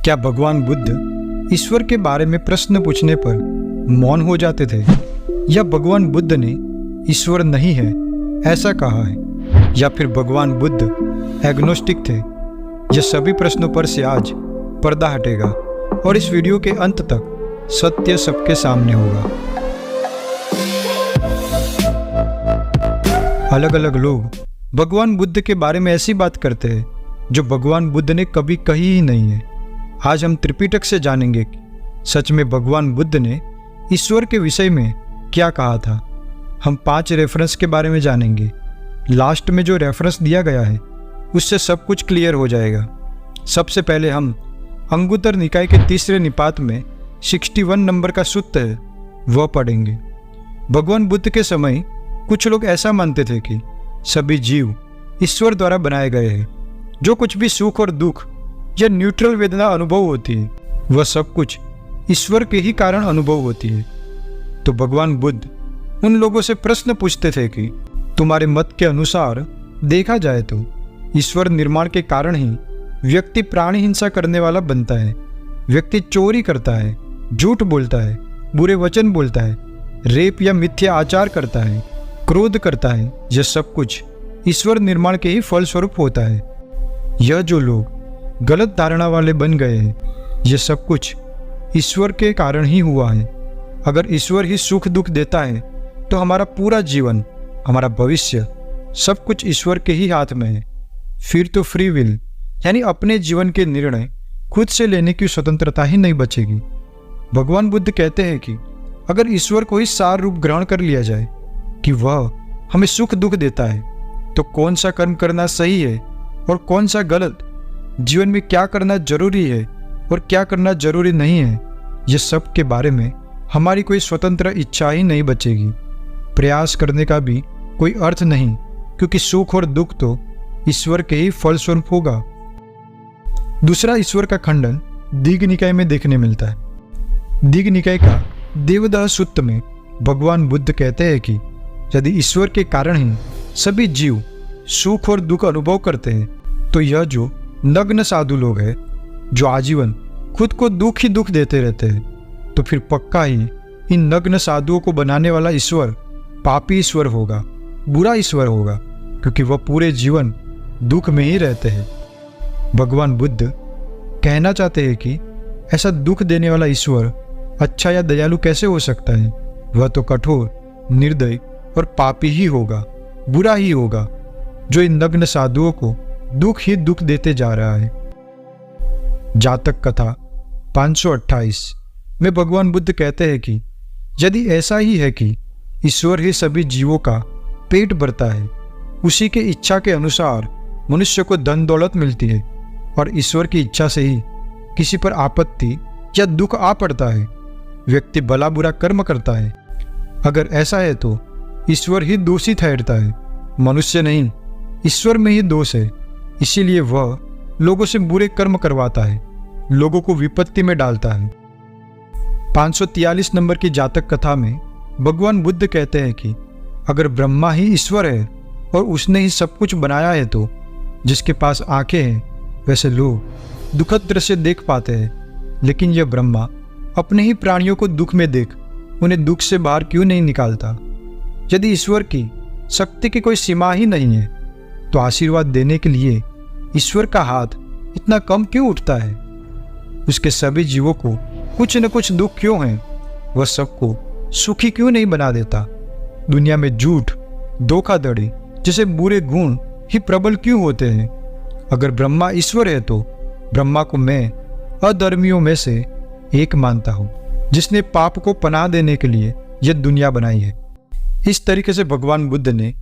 क्या भगवान बुद्ध ईश्वर के बारे में प्रश्न पूछने पर मौन हो जाते थे, या भगवान बुद्ध ने ईश्वर नहीं है ऐसा कहा है, या फिर भगवान बुद्ध एग्नोस्टिक थे? यह सभी प्रश्नों पर से आज पर्दा हटेगा और इस वीडियो के अंत तक सत्य सबके सामने होगा। अलग अलग लोग भगवान बुद्ध के बारे में ऐसी बात करते हैं जो भगवान बुद्ध ने कभी कही ही नहीं है। आज हम त्रिपिटक से जानेंगे कि सच में भगवान बुद्ध ने ईश्वर के विषय में क्या कहा था। हम 5 रेफरेंस के बारे में जानेंगे। लास्ट में जो रेफरेंस दिया गया है उससे सब कुछ क्लियर हो जाएगा। सबसे पहले हम अंगुत्तर निकाय के तीसरे निपात में 61 नंबर का सूत्र है वह पढ़ेंगे। भगवान बुद्ध के समय कुछ लोग ऐसा मानते थे कि सभी जीव ईश्वर द्वारा बनाए गए हैं। जो कुछ भी सुख और दुख या न्यूट्रल वेदना अनुभव होती है वह सब कुछ ईश्वर के ही कारण अनुभव होती है। तो भगवान बुद्ध उन लोगों से प्रश्न पूछते थे कि तुम्हारे मत के अनुसार देखा जाए तो ईश्वर निर्माण के कारण ही व्यक्ति प्राणी हिंसा करने वाला बनता है, व्यक्ति चोरी करता है, झूठ बोलता है, बुरे वचन बोलता है, रेप या मिथ्या आचार करता है, क्रोध करता है। यह सब कुछ ईश्वर निर्माण के ही फलस्वरूप होता है। यह जो लोग गलत धारणा वाले बन गए हैं यह सब कुछ ईश्वर के कारण ही हुआ है। अगर ईश्वर ही सुख दुख देता है तो हमारा पूरा जीवन, हमारा भविष्य, सब कुछ ईश्वर के ही हाथ में है। फिर तो फ्री विल यानी अपने जीवन के निर्णय खुद से लेने की स्वतंत्रता ही नहीं बचेगी। भगवान बुद्ध कहते हैं कि अगर ईश्वर को ही सार रूप ग्रहण कर लिया जाए कि वह हमें सुख दुख देता है तो कौन सा कर्म करना सही है और कौन सा गलत, जीवन में क्या करना जरूरी है और क्या करना जरूरी नहीं है, यह सब के बारे में हमारी कोई स्वतंत्र इच्छा ही नहीं बचेगी। प्रयास करने का भी कोई अर्थ नहीं, क्योंकि सुख और दुख तो ईश्वर के ही फलस्वरूप होगा। दूसरा ईश्वर का खंडन दीघ निकाय में देखने मिलता है। दीघ निकाय का देवदह सूत्र में भगवान बुद्ध कहते हैं कि यदि ईश्वर के कारण ही सभी जीव सुख और दुख अनुभव करते हैं तो यह जो नग्न साधु लोग हैं जो आजीवन खुद को दुख ही दुख देते रहते हैं, तो फिर पक्का ही इन नग्न साधुओं को बनाने वाला ईश्वर पापी ईश्वर होगा, बुरा ईश्वर होगा, क्योंकि वह पूरे जीवन दुख में ही रहते हैं। भगवान बुद्ध कहना चाहते हैं कि ऐसा दुख देने वाला ईश्वर अच्छा या दयालु कैसे हो सकता है। वह तो कठोर, निर्दयी और पापी ही होगा, बुरा ही होगा, जो इन नग्न साधुओं को दुख ही दुख देते जा रहा है। जातक कथा 528 में भगवान बुद्ध कहते हैं कि यदि ऐसा ही है कि ईश्वर ही सभी जीवों का पेट भरता है, उसी के इच्छा के अनुसार मनुष्य को धन दौलत मिलती है और ईश्वर की इच्छा से ही किसी पर आपत्ति या दुख आ पड़ता है, व्यक्ति भला बुरा कर्म करता है। अगर ऐसा है तो ईश्वर ही दोषी ठहरता है, मनुष्य नहीं। ईश्वर में ही दोष है, इसीलिए वह लोगों से बुरे कर्म करवाता है, लोगों को विपत्ति में डालता है। 543 नंबर की जातक कथा में भगवान बुद्ध कहते हैं कि अगर ब्रह्मा ही ईश्वर है और उसने ही सब कुछ बनाया है तो जिसके पास आंखें हैं वैसे लोग दुखद दृश्य देख पाते हैं, लेकिन यह ब्रह्मा अपने ही प्राणियों को दुख में देख उन्हें दुख से बाहर क्यों नहीं निकालता। यदि ईश्वर की शक्ति की कोई सीमा ही नहीं है तो आशीर्वाद देने के लिए ईश्वर का हाथ इतना कम क्यों उठता है। उसके सभी जीवों को कुछ न कुछ दुख क्यों है, वह सबको सुखी क्यों नहीं बना देता। दुनिया में झूठ, धोखाधड़ी जैसे बुरे गुण ही प्रबल क्यों होते हैं। अगर ब्रह्मा ईश्वर है तो ब्रह्मा को मैं अधर्मियों में से एक मानता हूँ, जिसने पाप को पनाह देने के लिए यह दुनिया बनाई है। इस तरीके से भगवान बुद्ध ने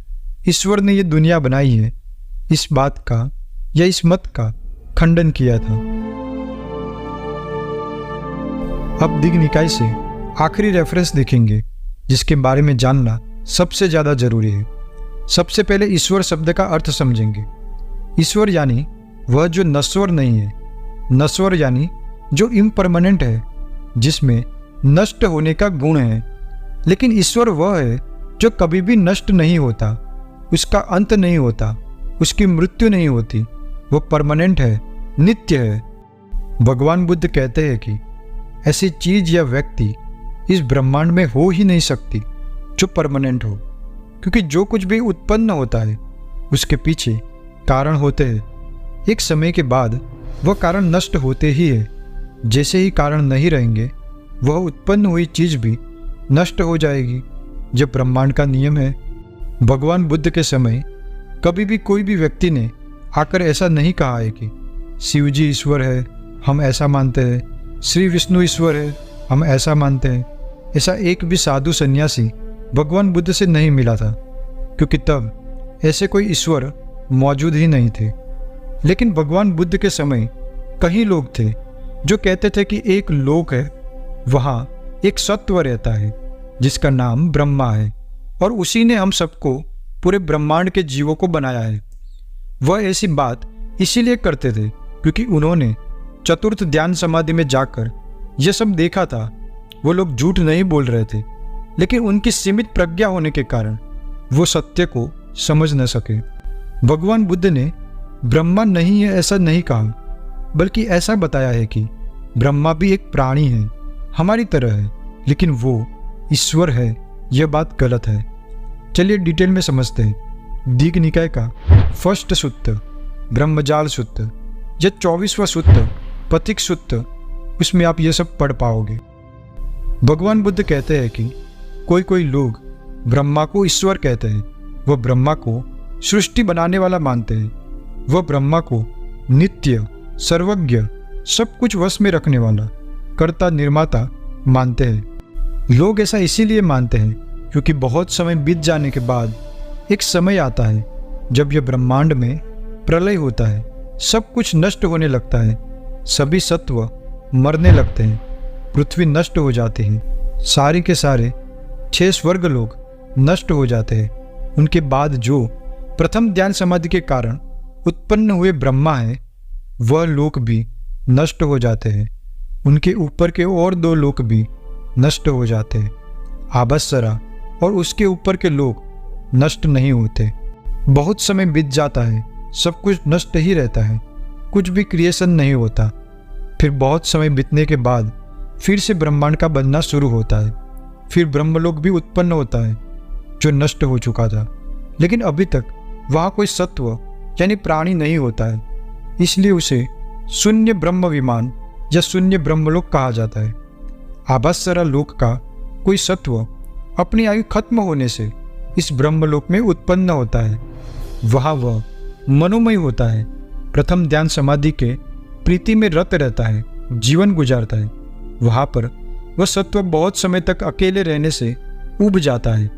ईश्वर ने यह दुनिया बनाई है इस बात का या इस मत का खंडन किया था। अब दीघ निकाय से आखिरी रेफरेंस देखेंगे जिसके बारे में जानना सबसे ज्यादा जरूरी है। सबसे पहले ईश्वर शब्द का अर्थ समझेंगे। ईश्वर यानी वह जो नश्वर नहीं है, नश्वर यानी जो इम्परमानेंट है, जिसमें नष्ट होने का गुण है। लेकिन ईश्वर वह है जो कभी भी नष्ट नहीं होता, उसका अंत नहीं होता, उसकी मृत्यु नहीं होती, वो परमानेंट है, नित्य है। भगवान बुद्ध कहते हैं कि ऐसी चीज या व्यक्ति इस ब्रह्मांड में हो ही नहीं सकती जो परमानेंट हो, क्योंकि जो कुछ भी उत्पन्न होता है उसके पीछे कारण होते हैं। एक समय के बाद वह कारण नष्ट होते ही है। जैसे ही कारण नहीं रहेंगे वह उत्पन्न हुई चीज भी नष्ट हो जाएगी। जब ब्रह्मांड का नियम है। भगवान बुद्ध के समय कभी भी कोई भी व्यक्ति ने आकर ऐसा नहीं कहा है कि शिव जी ईश्वर है, हम ऐसा मानते हैं, श्री विष्णु ईश्वर है, हम ऐसा मानते हैं। ऐसा एक भी साधु सन्यासी भगवान बुद्ध से नहीं मिला था, क्योंकि तब ऐसे कोई ईश्वर मौजूद ही नहीं थे। लेकिन भगवान बुद्ध के समय कई लोग थे जो कहते थे कि एक लोक है, वहाँ एक सत्व रहता है जिसका नाम ब्रह्मा है, और उसी ने हम सबको, पूरे ब्रह्मांड के जीवों को बनाया है। वह ऐसी बात इसीलिए करते थे क्योंकि उन्होंने चतुर्थ ध्यान समाधि में जाकर यह सब देखा था। वो लोग झूठ नहीं बोल रहे थे, लेकिन उनकी सीमित प्रज्ञा होने के कारण वो सत्य को समझ न सके। भगवान बुद्ध ने ब्रह्मा नहीं है ऐसा नहीं कहा, बल्कि ऐसा बताया है कि ब्रह्मा भी एक प्राणी है, हमारी तरह है, लेकिन वो ईश्वर है। यह बात गलत है। चलिए डिटेल में समझते हैं। दीघ निकाय का फर्स्ट सूत्र ब्रह्मजाल सूत्र, यह 24वां सूत्र पथिक सूत्र, उसमें आप ये सब पढ़ पाओगे। भगवान बुद्ध कहते हैं कि कोई कोई लोग ब्रह्मा को ईश्वर कहते हैं। वह ब्रह्मा को सृष्टि बनाने वाला मानते हैं। वह ब्रह्मा को नित्य, सर्वज्ञ, सब कुछ वश में रखने वाला, कर्ता निर्माता मानते हैं। लोग ऐसा इसीलिए मानते हैं क्योंकि बहुत समय बीत जाने के बाद एक समय आता है जब यह ब्रह्मांड में प्रलय होता है, सब कुछ नष्ट होने लगता है, सभी सत्व मरने लगते हैं, पृथ्वी नष्ट हो जाती है, सारे के सारे 6 स्वर्ग लोग नष्ट हो जाते हैं। उनके बाद जो प्रथम ध्यान समाधि के कारण उत्पन्न हुए ब्रह्मा है, वह लोक भी नष्ट हो जाते हैं। उनके ऊपर के और 2 लोक भी नष्ट हो जाते हैं। आबस्सरा और उसके ऊपर के लोग नष्ट नहीं होते। बहुत समय बीत जाता है, सब कुछ नष्ट ही रहता है, कुछ भी क्रिएशन नहीं होता। फिर बहुत समय बीतने के बाद फिर से ब्रह्मांड का बनना शुरू होता है। फिर ब्रह्मलोक भी उत्पन्न होता है जो नष्ट हो चुका था, लेकिन अभी तक वहाँ कोई सत्व यानी प्राणी नहीं होता है, इसलिए उसे शून्य ब्रह्म विमान या शून्य ब्रह्मलोक कहा जाता है। आभासरा लोक का कोई सत्व अपनी आयु खत्म होने से इस ब्रह्मलोक में उत्पन्न होता है। वहाँ वह मनोमय होता है, प्रथम ध्यान समाधि के प्रीति में रत रहता है, जीवन गुजारता है। वहाँ पर वह सत्व बहुत समय तक अकेले रहने से उब जाता है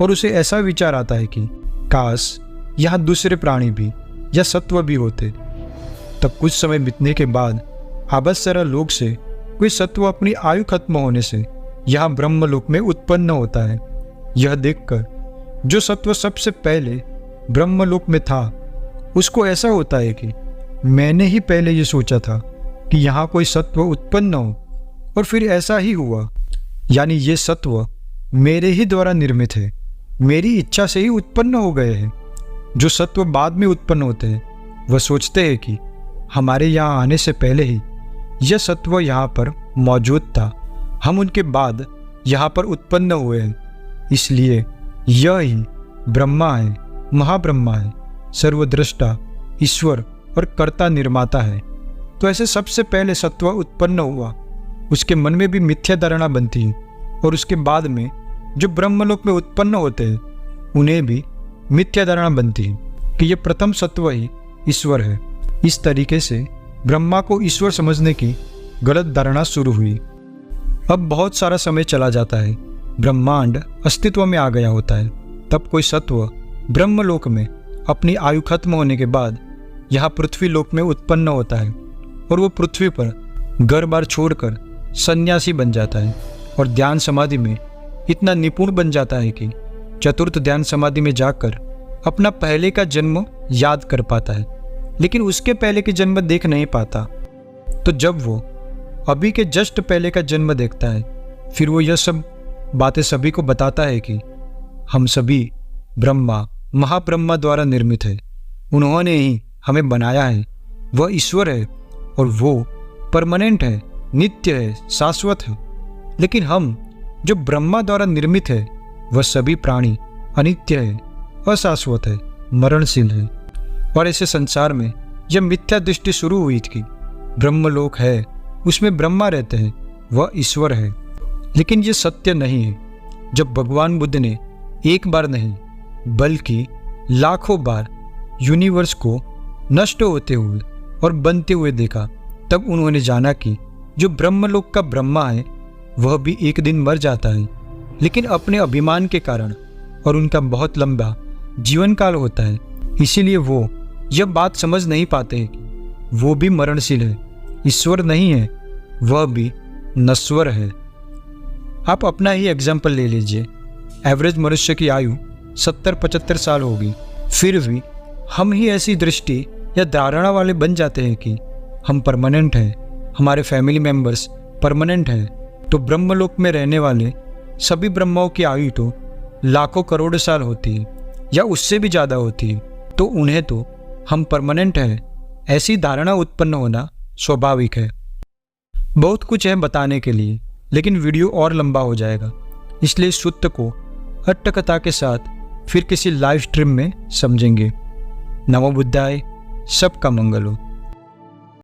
और उसे ऐसा विचार आता है कि काश यहाँ दूसरे प्राणी भी या सत्व भी होते। तब कुछ समय बीतने के बाद आबस्सरा लोक से कोई सत्व अपनी आयु खत्म होने से यहाँ ब्रह्मलोक में उत्पन्न होता है। यह देखकर जो सत्व सबसे पहले ब्रह्मलोक में था, उसको ऐसा होता है कि मैंने ही पहले ये सोचा था कि यहाँ कोई सत्व उत्पन्न हो, और फिर ऐसा ही हुआ। यानी ये सत्व मेरे ही द्वारा निर्मित है, मेरी इच्छा से ही उत्पन्न हो गए हैं। जो सत्व बाद में उत्पन्न होते हैं वह सोचते हैं कि हमारे यहाँ आने से पहले ही यह सत्व यहाँ पर मौजूद था, हम उनके बाद यहाँ पर उत्पन्न हुए हैं, इसलिए यह ही ब्रह्मा है, महाब्रह्मा है, सर्वद्रष्टा, ईश्वर और कर्ता निर्माता है। तो ऐसे सबसे पहले सत्व उत्पन्न हुआ, उसके मन में भी मिथ्या धारणा बनती है, और उसके बाद में जो ब्रह्मलोक में उत्पन्न होते हैं उन्हें भी मिथ्या धारणा बनती है कि यह प्रथम सत्व ही ईश्वर है। इस तरीके से ब्रह्मा को ईश्वर समझने की गलत धारणा शुरू हुई। अब बहुत सारा समय चला जाता है, ब्रह्मांड अस्तित्व में आ गया होता है। तब कोई सत्व ब्रह्मलोक में अपनी आयु खत्म होने के बाद यहाँ पृथ्वी लोक में उत्पन्न होता है, और वो पृथ्वी पर घर बार छोड़कर सन्यासी बन जाता है और ध्यान समाधि में इतना निपुण बन जाता है कि चतुर्थ ध्यान समाधि में जाकर अपना पहले का जन्म याद कर पाता है, लेकिन उसके पहले के जन्म देख नहीं पाता। तो जब वो अभी के जस्ट पहले का जन्म देखता है, फिर वो यह सब बातें सभी को बताता है कि हम सभी ब्रह्मा, महाब्रह्मा द्वारा निर्मित है, उन्होंने ही हमें बनाया है, वह ईश्वर है और वो परमानेंट है, नित्य है, शाश्वत है। लेकिन हम जो ब्रह्मा द्वारा निर्मित है वह सभी प्राणी अनित्य है, अशाश्वत है, मरणशील है। और ऐसे संसार में जब मिथ्या दृष्टि शुरू हुई थी, ब्रह्मलोक है, उसमें ब्रह्मा रहते हैं, वह ईश्वर है। लेकिन ये सत्य नहीं है। जब भगवान बुद्ध ने एक बार नहीं बल्कि लाखों बार यूनिवर्स को नष्ट होते हुए और बनते हुए देखा, तब उन्होंने जाना कि जो ब्रह्मलोक का ब्रह्मा है वह भी एक दिन मर जाता है, लेकिन अपने अभिमान के कारण, और उनका बहुत लंबा जीवन काल होता है। इसीलिए वो यह बात समझ नहीं पाते हैं कि वो भी मरणशील है, ईश्वर नहीं है, वह भी नश्वर है। आप अपना ही एग्जाम्पल ले लीजिए। एवरेज मनुष्य की आयु 70-75 साल होगी, फिर भी हम ही ऐसी दृष्टि या धारणा वाले बन जाते हैं कि हम परमानेंट हैं, हमारे फैमिली मेंबर्स परमानेंट हैं। तो ब्रह्मलोक में रहने वाले सभी ब्रह्माओं की आयु तो लाखों करोड़ साल होती है या उससे भी ज़्यादा होती है, तो उन्हें तो हम परमानेंट हैं, ऐसी धारणा उत्पन्न होना स्वाभाविक है। बहुत कुछ है बताने के लिए, लेकिन वीडियो और लंबा हो जाएगा, इसलिए सूत्र को अट्टकथा के साथ फिर किसी लाइव स्ट्रीम में समझेंगे। नमो बुद्धाय, सबका मंगल हो।